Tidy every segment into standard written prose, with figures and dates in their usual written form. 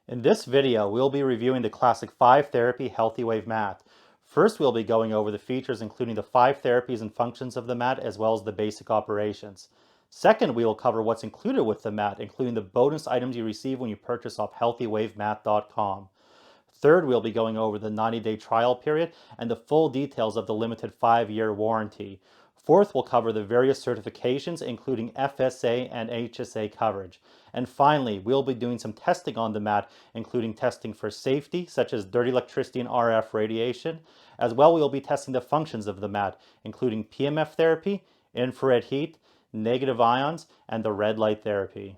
In this video, we'll be reviewing the Classic 5 Therapy Healthy Wave mat. First, we'll be going over the features including the 5 therapies and functions of the mat as well as the basic operations. Second, we will cover what's included with the mat, including the bonus items you receive when you purchase off healthywavemat.com. Third, we'll be going over the 90-day trial period and the full details of the limited 5-year warranty. Fourth, we'll cover the various certifications, including FSA and HSA coverage. And finally, we'll be doing some testing on the mat, including testing for safety, such as dirty electricity and RF radiation. As well, we'll be testing the functions of the mat, including PEMF therapy, infrared heat, negative ions, and the red light therapy.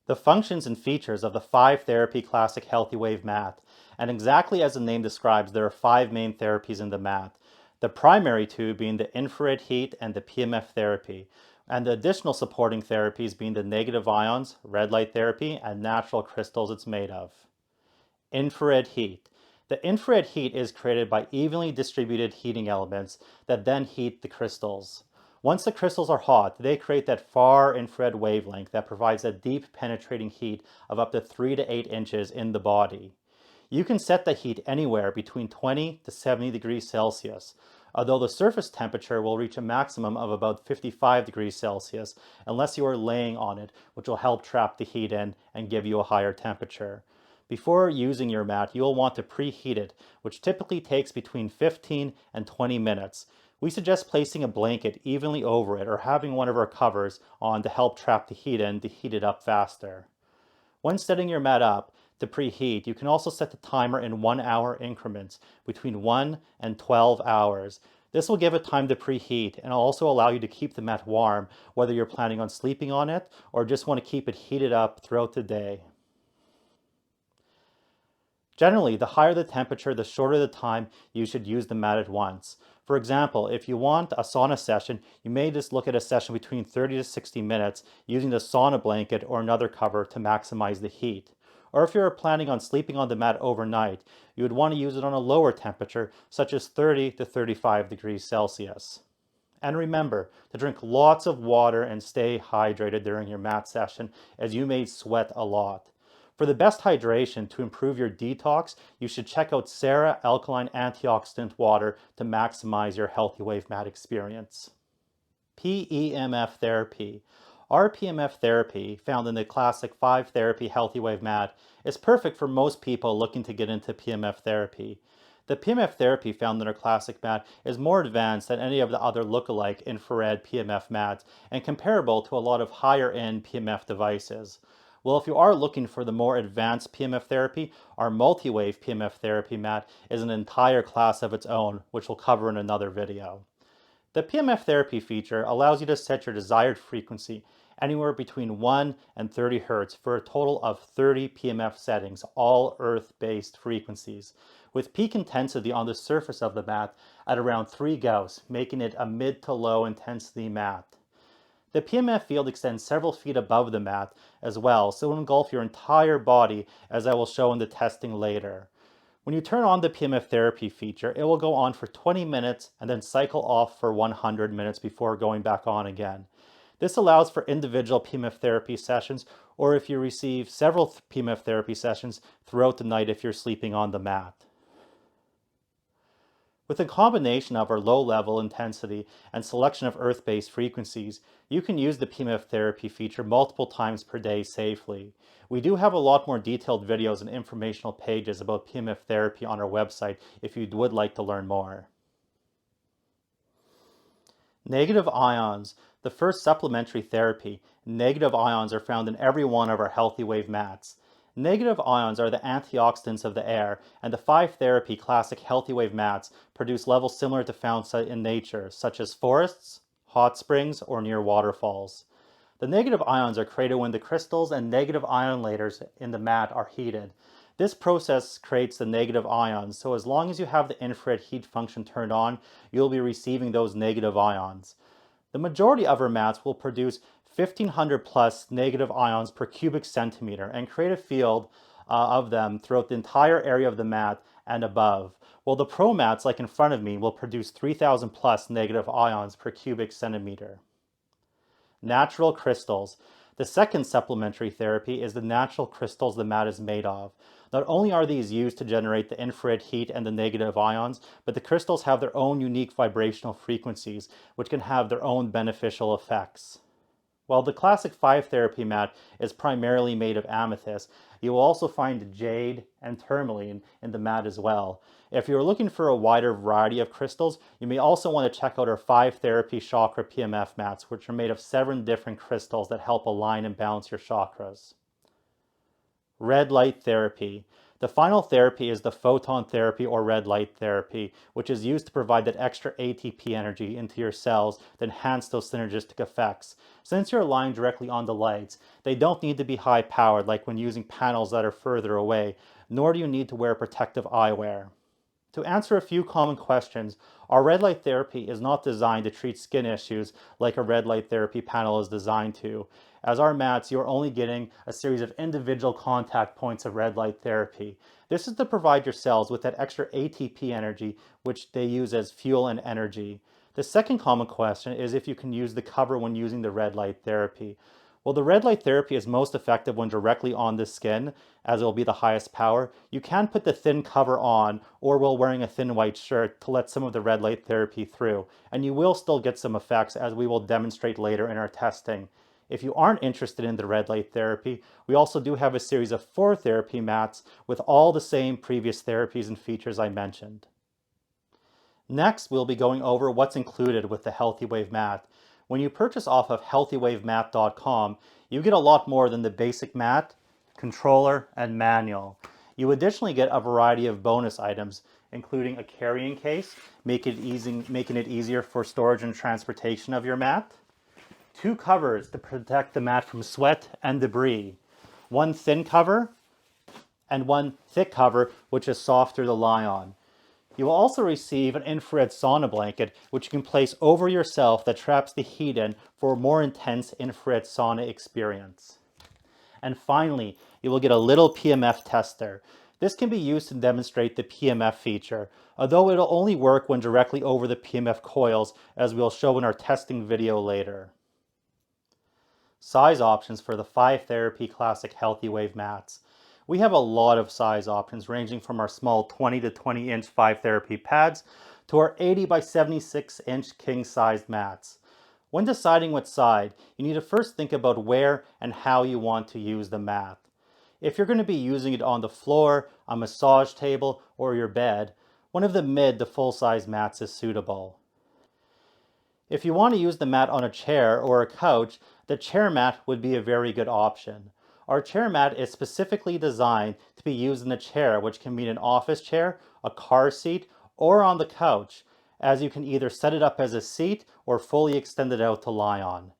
The functions and features of the 5 Therapy Classic Healthy Wave mat. And exactly as the name describes, there are 5 main therapies in the mat. The primary two being the infrared heat and the PEMF therapy, and the additional supporting therapies being the negative ions, red light therapy, and natural crystals it's made of. Infrared heat. The infrared heat is created by evenly distributed heating elements that then heat the crystals. Once the crystals are hot, they create that far infrared wavelength that provides a deep penetrating heat of up to 3 to 8 inches in the body. You can set the heat anywhere between 20 to 70 degrees Celsius, although the surface temperature will reach a maximum of about 55 degrees Celsius unless you are laying on it, which will help trap the heat in and give you a higher temperature. Before using your mat, you will want to preheat it, which typically takes between 15 and 20 minutes. We suggest placing a blanket evenly over it or having one of our covers on to help trap the heat in to heat it up faster. When setting your mat up to preheat, you can also set the timer in 1-hour increments between 1 and 12 hours. This will give it time to preheat and also allow you to keep the mat warm, whether you're planning on sleeping on it or just want to keep it heated up throughout the day. Generally, the higher the temperature, the shorter the time you should use the mat at once. For example, if you want a sauna session, you may just look at a session between 30 to 60 minutes using the sauna blanket or another cover to maximize the heat. Or if you're planning on sleeping on the mat overnight, you would want to use it on a lower temperature, such as 30 to 35 degrees Celsius. And remember to drink lots of water and stay hydrated during your mat session, as you may sweat a lot. For the best hydration to improve your detox, you should check out Sarah Alkaline Antioxidant Water to maximize your Healthy Wave mat experience. PEMF therapy. Our PEMF therapy, found in the Classic 5 Therapy Healthy Wave mat, is perfect for most people looking to get into PEMF therapy. The PEMF therapy found in our Classic mat is more advanced than any of the other lookalike infrared PEMF mats and comparable to a lot of higher-end PEMF devices. Well, if you are looking for the more advanced PEMF therapy, our multi-wave PEMF therapy mat is an entire class of its own, which we'll cover in another video. The PEMF therapy feature allows you to set your desired frequency anywhere between 1 and 30 Hz for a total of 30 PEMF settings, all earth-based frequencies, with peak intensity on the surface of the mat at around 3 Gauss, making it a mid to low intensity mat. The PEMF field extends several feet above the mat as well, so it will engulf your entire body, as I will show in the testing later. When you turn on the PEMF therapy feature, it will go on for 20 minutes and then cycle off for 100 minutes before going back on again. This allows for individual PEMF therapy sessions, or if you receive several PEMF therapy sessions throughout the night if you're sleeping on the mat. With a combination of our low-level intensity and selection of earth-based frequencies, you can use the PEMF therapy feature multiple times per day safely. We do have a lot more detailed videos and informational pages about PEMF therapy on our website if you would like to learn more. Negative ions. The first supplementary therapy. Negative ions are found in every one of our Healthy Wave mats. Negative ions are the antioxidants of the air, and the 5 Therapy Classic Healthy Wave mats produce levels similar to found in nature, such as forests, hot springs, or near waterfalls. The negative ions are created when the crystals and negative ion layers in the mat are heated. This process creates the negative ions, so as long as you have the infrared heat function turned on, you'll be receiving those negative ions. The majority of our mats will produce 1,500 plus negative ions per cubic centimeter and create a field of them throughout the entire area of the mat and above. While the Pro mats, like in front of me, will produce 3,000 plus negative ions per cubic centimeter. Natural crystals. The second supplementary therapy is the natural crystals the mat is made of. Not only are these used to generate the infrared heat and the negative ions, but the crystals have their own unique vibrational frequencies, which can have their own beneficial effects. While the classic 5 therapy mat is primarily made of amethyst, you will also find jade and tourmaline in the mat as well. If you're looking for a wider variety of crystals, you may also want to check out our 5 therapy chakra PMF mats, which are made of 7 different crystals that help align and balance your chakras. Red light therapy. The final therapy is the photon therapy or red light therapy, which is used to provide that extra ATP energy into your cells to enhance those synergistic effects. Since you're aligned directly on the lights, they don't need to be high powered like when using panels that are further away, nor do you need to wear protective eyewear. To answer a few common questions, our red light therapy is not designed to treat skin issues like a red light therapy panel is designed to. As our mats, you're only getting a series of individual contact points of red light therapy. This is to provide your cells with that extra ATP energy, which they use as fuel and energy. The second common question is if you can use the cover when using the red light therapy. Well, the red light therapy is most effective when directly on the skin, as it will be the highest power. You can put the thin cover on, or while wearing a thin white shirt to let some of the red light therapy through, and you will still get some effects, as we will demonstrate later in our testing. If you aren't interested in the red light therapy, we also do have a series of 4 therapy mats with all the same previous therapies and features I mentioned. Next, we'll be going over what's included with the Healthy Wave mat. When you purchase off of healthywavemat.com, you get a lot more than the basic mat, controller, and manual. You additionally get a variety of bonus items, including a carrying case, making it easier for storage and transportation of your mat, 2 covers to protect the mat from sweat and debris, 1 thin cover, and 1 thick cover, which is softer to lie on. You will also receive an infrared sauna blanket, which you can place over yourself that traps the heat in for a more intense infrared sauna experience. And finally, you will get a little PMF tester. This can be used to demonstrate the PMF feature, although it will only work when directly over the PMF coils, as we'll show in our testing video later. Size options for the 5 therapy classic Healthy Wave mats. We have a lot of size options ranging from our small 20 to 20 inch 5 therapy pads to our 80 by 76 inch king sized mats. When deciding what side, you need to first think about where and how you want to use the mat. If you're going to be using it on the floor, a massage table, or your bed, one of the mid to full size mats is suitable. If you want to use the mat on a chair or a couch, the chair mat would be a very good option. Our chair mat is specifically designed to be used in a chair, which can be an office chair, a car seat, or on the couch, as you can either set it up as a seat or fully extend it out to lie on.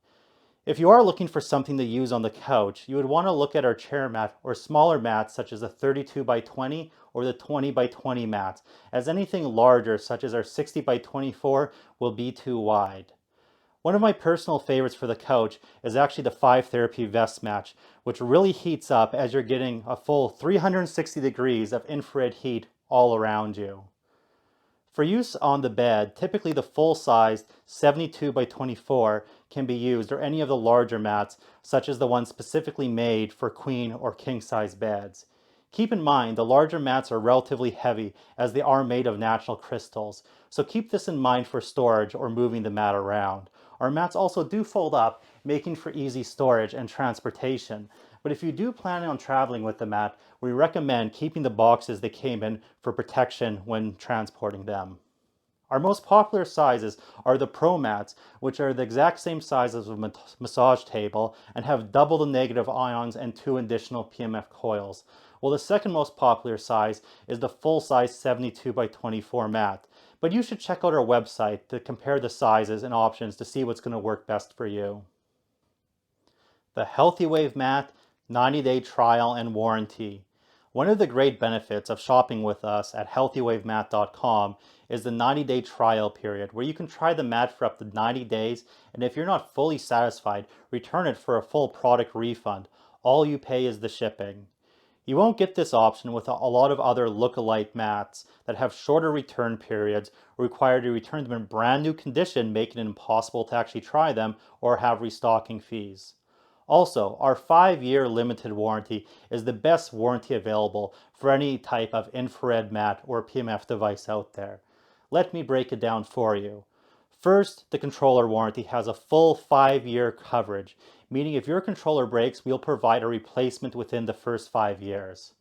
If you are looking for something to use on the couch, you would want to look at our chair mat or smaller mats such as the 32 by 20 or the 20 by 20 mats, as anything larger such as our 60 by 24 will be too wide. One of my personal favorites for the couch is actually the 5 therapy vest match, which really heats up as you're getting a full 360 degrees of infrared heat all around you. For use on the bed, typically the full-sized 72 by 24 can be used, or any of the larger mats, such as the ones specifically made for queen or king-size beds. Keep in mind, the larger mats are relatively heavy as they are made of natural crystals, so keep this in mind for storage or moving the mat around. Our mats also do fold up, making for easy storage and transportation. But if you do plan on traveling with the mat, we recommend keeping the boxes they came in for protection when transporting them. Our most popular sizes are the Pro mats, which are the exact same size as a massage table and have double the negative ions and 2 additional PMF coils. While the second most popular size is the full-size 72 by 24 mat. But you should check out our website to compare the sizes and options to see what's going to work best for you. The Healthy Wave mat, 90-day trial and warranty. One of the great benefits of shopping with us at healthywavemat.com is the 90-day trial period, where you can try the mat for up to 90 days, and if you're not fully satisfied, return it for a full product refund. All you pay is the shipping. You won't get this option with a lot of other look-alike mats that have shorter return periods or require to return them in brand new condition, making it impossible to actually try them or have restocking fees. Also, our 5-year limited warranty is the best warranty available for any type of infrared mat or PEMF device out there. Let me break it down for you. First, the controller warranty has a full 5-year coverage, meaning if your controller breaks, we'll provide a replacement within the first 5 years.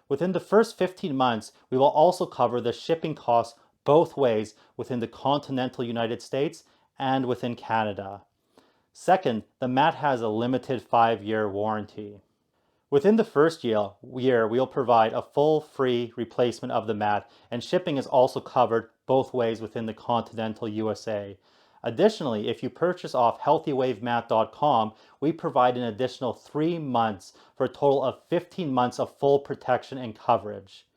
Within the first 15 months, we will also cover the shipping costs both ways within the continental United States and within Canada. Second, the mat has a limited 5-year warranty. Within the first year, we'll provide a full free replacement of the mat, and shipping is also covered both ways within the continental USA. Additionally, if you purchase off healthywavematte.com, we provide an additional 3 months for a total of 15 months of full protection and coverage.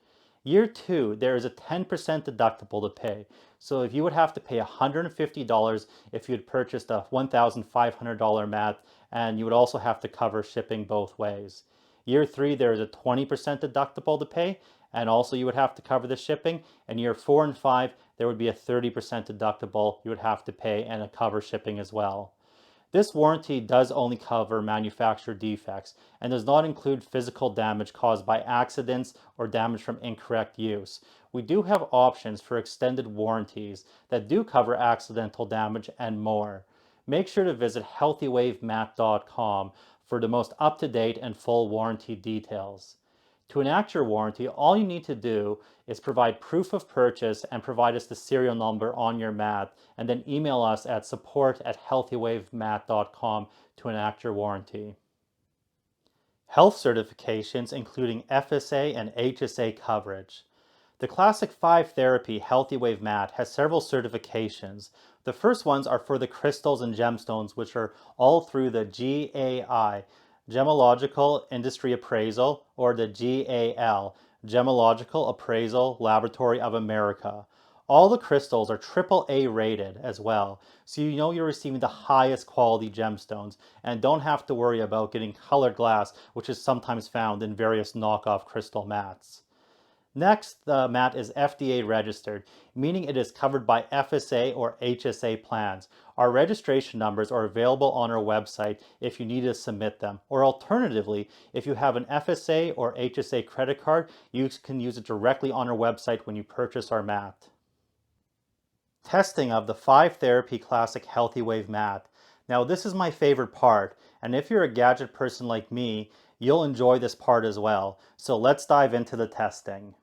Year 2, there is a 10% deductible to pay. So if you would have to pay $150 if you had purchased a $1,500 mat, and you would also have to cover shipping both ways. Year 3, there is a 20% deductible to pay, and also you would have to cover the shipping. And year 4 and 5, there would be a 30% deductible you would have to pay and a cover shipping as well. This warranty does only cover manufacturer defects and does not include physical damage caused by accidents or damage from incorrect use. We do have options for extended warranties that do cover accidental damage and more. Make sure to visit healthywavematte.com for the most up-to-date and full warranty details. To enact your warranty, all you need to do is provide proof of purchase and provide us the serial number on your mat, and then email us at support@healthywavematte.com to enact your warranty. Health certifications including FSA and HSA coverage. The Classic 5 Therapy Healthy Wave Mat has several certifications. The first ones are for the crystals and gemstones, which are all through the GAI, Gemological Industry Appraisal, or the GAL, Gemological Appraisal Laboratory of America. All the crystals are AAA rated as well, so you know you're receiving the highest quality gemstones and don't have to worry about getting colored glass, which is sometimes found in various knockoff crystal mats. Next, the mat is FDA registered, meaning it is covered by FSA or HSA plans. Our registration numbers are available on our website if you need to submit them. Or alternatively, if you have an FSA or HSA credit card, you can use it directly on our website when you purchase our mat. Testing of the 5 Therapy Classic Healthy Wave Mat. Now this is my favorite part, and if you're a gadget person like me, you'll enjoy this part as well. So let's dive into the testing.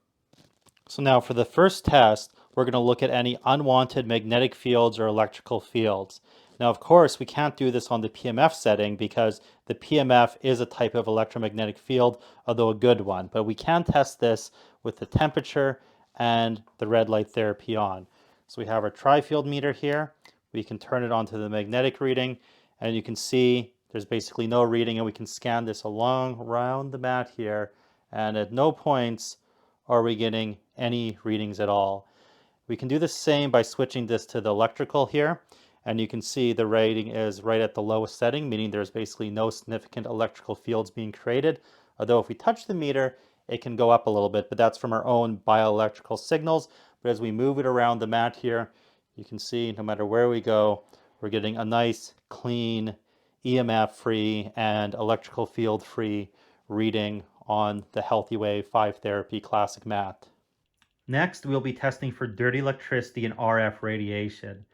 So now for the first test, we're going to look at any unwanted magnetic fields or electrical fields. Now, of course, we can't do this on the PEMF setting because the PEMF is a type of electromagnetic field, although a good one. But we can test this with the temperature and the red light therapy on. So we have our tri-field meter here. We can turn it on to the magnetic reading, and you can see there's basically no reading, and we can scan this along around the mat here, and at no points are we getting any readings at all. We can do the same by switching this to the electrical here, and you can see the rating is right at the lowest setting, meaning there's basically no significant electrical fields being created. Although if we touch the meter, it can go up a little bit, but that's from our own bioelectrical signals. But as we move it around the mat here, you can see no matter where we go, we're getting a nice, clean, EMF-free and electrical field-free reading on the Healthy Wave 5 Therapy Classic mat. Next, we'll be testing for dirty electricity and RF radiation.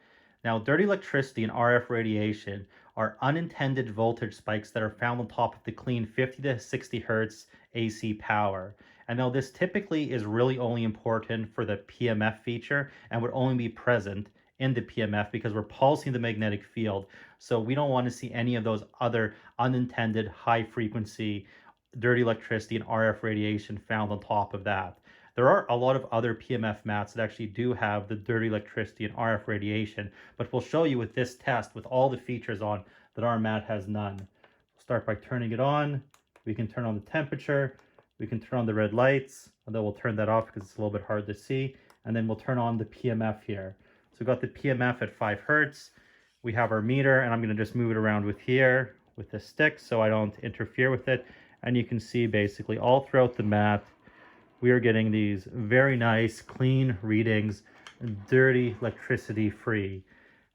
Now, dirty electricity and RF radiation are unintended voltage spikes that are found on top of the clean 50 to 60 hertz AC power. And now this typically is really only important for the PEMF feature and would only be present in the PEMF because we're pulsing the magnetic field. So we don't want to see any of those other unintended high frequency dirty electricity and RF radiation found on top of that. There are a lot of other PEMF mats that actually do have the dirty electricity and RF radiation, but we'll show you with this test with all the features on that our mat has none. We'll start by turning it on. We can turn on the temperature. We can turn on the red lights, although we'll turn that off because it's a little bit hard to see. And then we'll turn on the PEMF here. So we've got the PEMF at 5 hertz. We have our meter, and I'm going to just move it around with here with the stick so I don't interfere with it. And you can see basically all throughout the mat, we are getting these very nice, clean readings, dirty electricity free.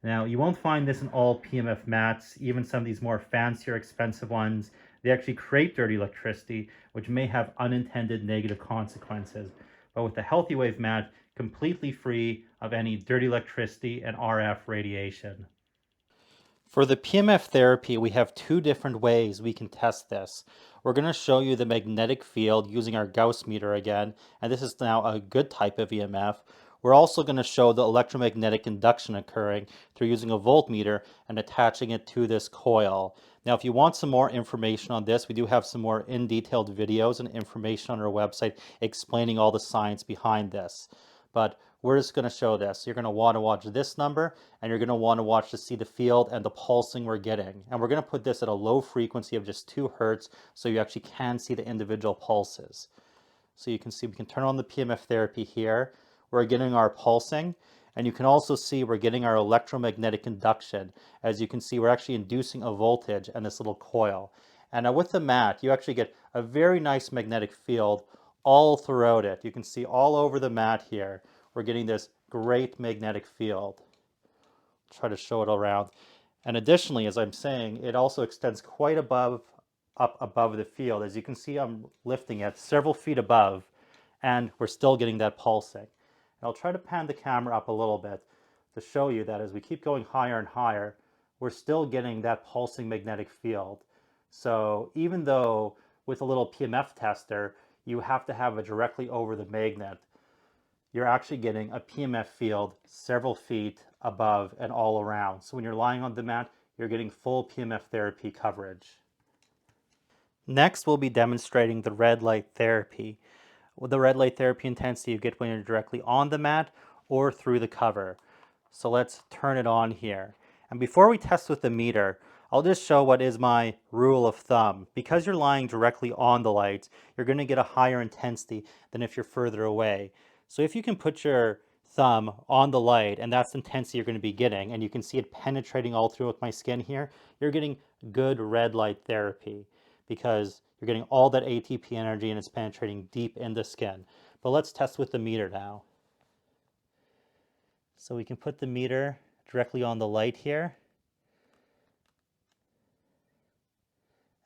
Now, you won't find this in all PEMF mats, even some of these more fancier, expensive ones. They actually create dirty electricity, which may have unintended negative consequences. But with the Healthy Wave mat, completely free of any dirty electricity and RF radiation. For the PEMF therapy, we have two different ways we can test this. We're going to show you the magnetic field using our Gauss meter again, and this is now a good type of EMF. We're also going to show the electromagnetic induction occurring through using a voltmeter and attaching it to this coil. Now, if you want some more information on this, we do have some more in-detailed videos and information on our website explaining all the science behind this. But we're just going to show this. You're going to want to watch this number, and you're going to want to watch to see the field and the pulsing we're getting. And we're going to put this at a low frequency of just 2 hertz so you actually can see the individual pulses. So you can see we can turn on the PEMF therapy here. We're getting our pulsing, and you can also see we're getting our electromagnetic induction. As you can see, we're actually inducing a voltage in this little coil. And now with the mat, you actually get a very nice magnetic field all throughout it. You can see all over the mat here, we're getting this great magnetic field. Try to show it around. And additionally, as I'm saying, it also extends quite up above the field. As you can see, I'm lifting it several feet above, and we're still getting that pulsing. And I'll try to pan the camera up a little bit to show you that as we keep going higher and higher, we're still getting that pulsing magnetic field. So even though with a little PEMF tester, you have to have it directly over the magnet, you're actually getting a PEMF field several feet above and all around. So when you're lying on the mat, you're getting full PEMF therapy coverage. Next, we'll be demonstrating the red light therapy. With the red light therapy intensity you get when you're directly on the mat or through the cover. So let's turn it on here. And before we test with the meter, I'll just show what is my rule of thumb. Because you're lying directly on the light, you're going to get a higher intensity than if you're further away. So if you can put your thumb on the light, and that's the intensity you're going to be getting, and you can see it penetrating all through with my skin here, you're getting good red light therapy because you're getting all that ATP energy and it's penetrating deep in the skin. But let's test with the meter now. So we can put the meter directly on the light here.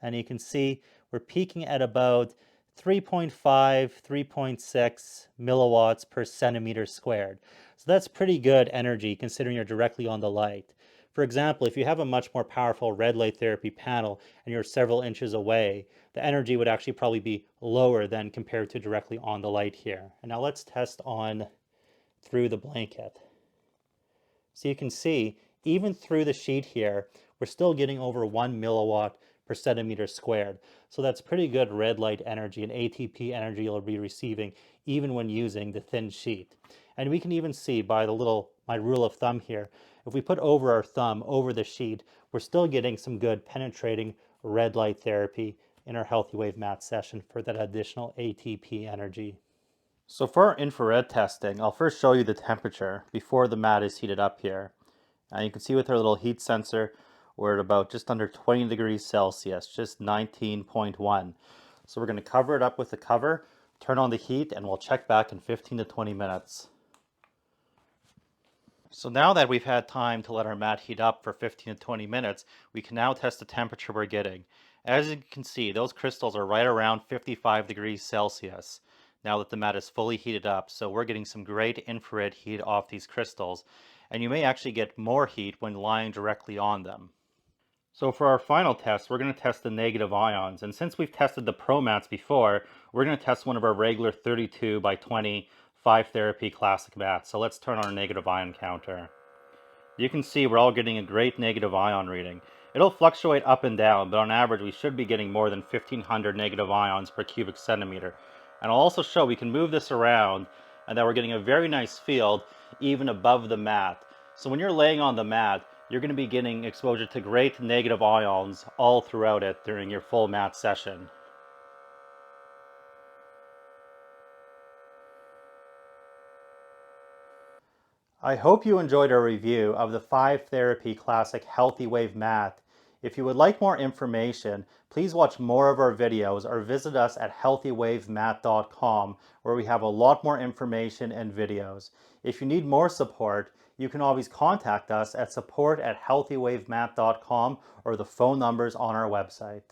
And you can see we're peaking at about 3.5, 3.6 milliwatts per centimeter squared. So that's pretty good energy considering you're directly on the light. For example, if you have a much more powerful red light therapy panel and you're several inches away, the energy would actually probably be lower than compared to directly on the light here. And now let's test on through the blanket. So you can see, even through the sheet here, we're still getting over 1 milliwatt per centimeter squared. So that's pretty good red light energy and ATP energy you'll be receiving even when using the thin sheet. And we can even see by my rule of thumb here, if we put over our thumb over the sheet, we're still getting some good penetrating red light therapy in our Healthy Wave mat session for that additional ATP energy. So for our infrared testing, I'll first show you the temperature before the mat is heated up here. And you can see with our little heat sensor, we're at about just under 20 degrees Celsius, just 19.1. So we're going to cover it up with the cover, turn on the heat, and we'll check back in 15 to 20 minutes. So now that we've had time to let our mat heat up for 15 to 20 minutes, we can now test the temperature we're getting. As you can see, those crystals are right around 55 degrees Celsius now that the mat is fully heated up. So we're getting some great infrared heat off these crystals, and you may actually get more heat when lying directly on them. So for our final test, we're going to test the negative ions. And since we've tested the Pro mats before, we're going to test one of our regular 32 by 20 5 therapy classic mats. So let's turn on our negative ion counter. You can see we're all getting a great negative ion reading. It'll fluctuate up and down, but on average we should be getting more than 1,500 negative ions per cubic centimeter. And I'll also show we can move this around and that we're getting a very nice field even above the mat. So when you're laying on the mat, you're going to be getting exposure to great negative ions all throughout it during your full mat session. I hope you enjoyed our review of the 5 Therapy Classic Healthy Wave mat. If you would like more information, please watch more of our videos or visit us at healthywavemat.com where we have a lot more information and videos. If you need more support, you can always contact us at support@healthywavemath.com or the phone numbers on our website.